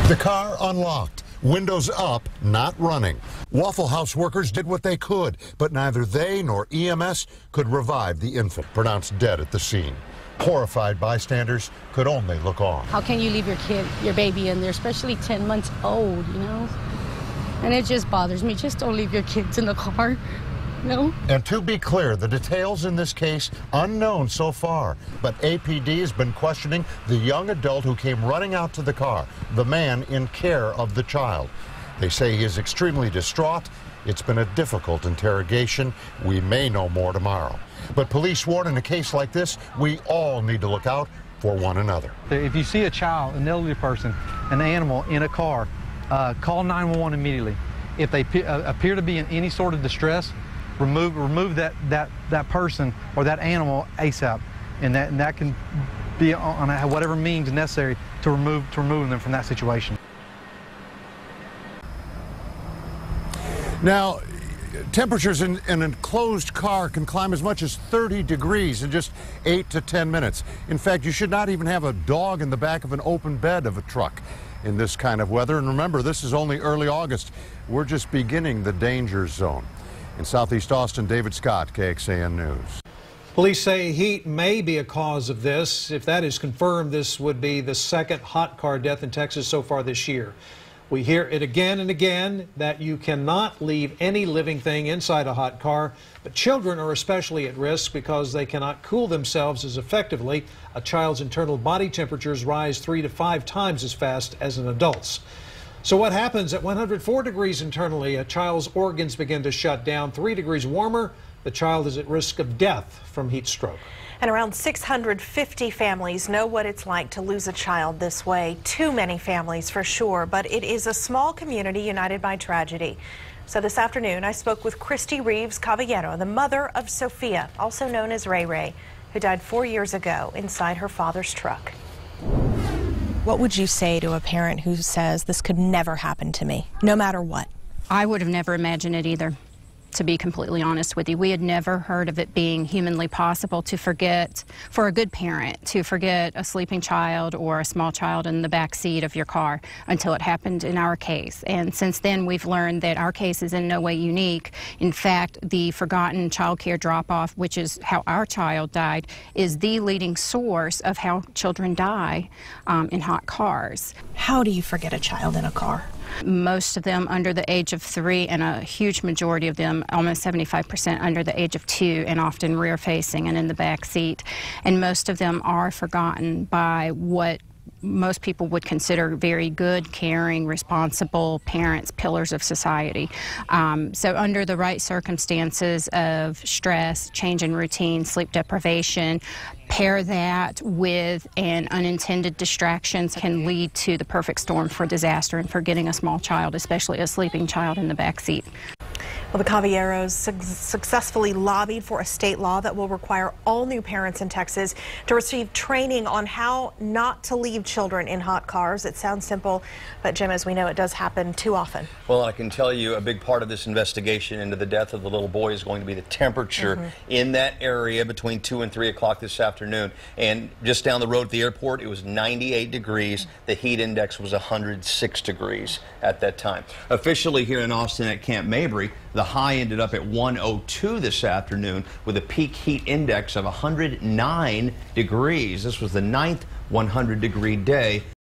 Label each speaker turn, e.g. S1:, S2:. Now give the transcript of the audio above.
S1: The car unlocked, windows up, not running. Waffle House workers did what they could, but neither they nor EMS could revive the infant, pronounced dead at the scene. Horrified bystanders could only look on.
S2: How can you leave your baby in there, especially 10 months old, you know? And it just bothers me. Just don't leave your kids in the car. No.
S1: And to be clear, the details in this case unknown so far, but APD has been questioning the young adult who came running out to the car, the man in care of the child. They say he is extremely distraught. It's been a difficult interrogation. We may know more tomorrow. But police warn in a case like this, we all need to look out for one another.
S3: If you see a child, an elderly person, an animal in a car, call 911 immediately. If they appear to be in any sort of distress, remove that person or that animal ASAP, and that can be on whatever means necessary to remove them from that situation.
S1: Now, temperatures in an enclosed car can climb as much as 30 degrees in just 8 to 10 minutes. In fact, you should not even have a dog in the back of an open bed of a truck in this kind of weather. And remember, this is only early August. We're just beginning the danger zone. In Southeast Austin, David Scott, KXAN News.
S4: Police say heat may be a cause of this. If that is confirmed, this would be the second hot car death in Texas so far this year. We hear it again and again that you cannot leave any living thing inside a hot car, but children are especially at risk because they cannot cool themselves as effectively. A child's internal body temperatures rise 3 to 5 times as fast as an adult's. So what happens at 104 degrees internally? A child's organs begin to shut down. 3 degrees warmer, the child is at risk of death from heat stroke.
S5: And around 650 families know what it's like to lose a child this way. Too many families for sure, but it is a small community united by tragedy. So this afternoon, I spoke with Christy Reeves Caballero, the mother of Sophia, also known as Ray Ray, who died 4 years ago inside her father's truck.
S6: What would you say to a parent who says this could never happen to me, no matter what?
S7: I would have never imagined it either, to be completely honest with you. We had never heard of it being humanly possible to forget, for a good parent, to forget a sleeping child or a small child in the back seat of your car until it happened in our case. And since then, we've learned that our case is in no way unique. In fact, the forgotten child care drop-off, which is how our child died, is the leading source of how children die in hot cars.
S6: How do you forget a child in a car?
S7: Most of them under the age of 3, and a huge majority of them, almost 75%, under the age of 2, and often rear-facing and in the back seat. And most of them are forgotten by what most people would consider very good, caring, responsible parents, pillars of society. So under the right circumstances of stress, change in routine, sleep deprivation, pair that with an unintended distractions can lead to the perfect storm for disaster and for getting a small child, especially a sleeping child, in the back seat.
S5: Well, the Caballeros successfully lobbied for a state law that will require all new parents in Texas to receive training on how not to leave children in hot cars. It sounds simple, but Jim, as we know, it does happen too often.
S8: Well, I can tell you a big part of this investigation into the death of the little boy is going to be the temperature in that area between 2 and 3 o'clock this afternoon. And just down the road at the airport, it was 98 degrees. The heat index was 106 degrees at that time. Officially here in Austin at Camp Mabry, the high ended up at 102 this afternoon with a peak heat index of 109 degrees. This was the 9th 100-degree day.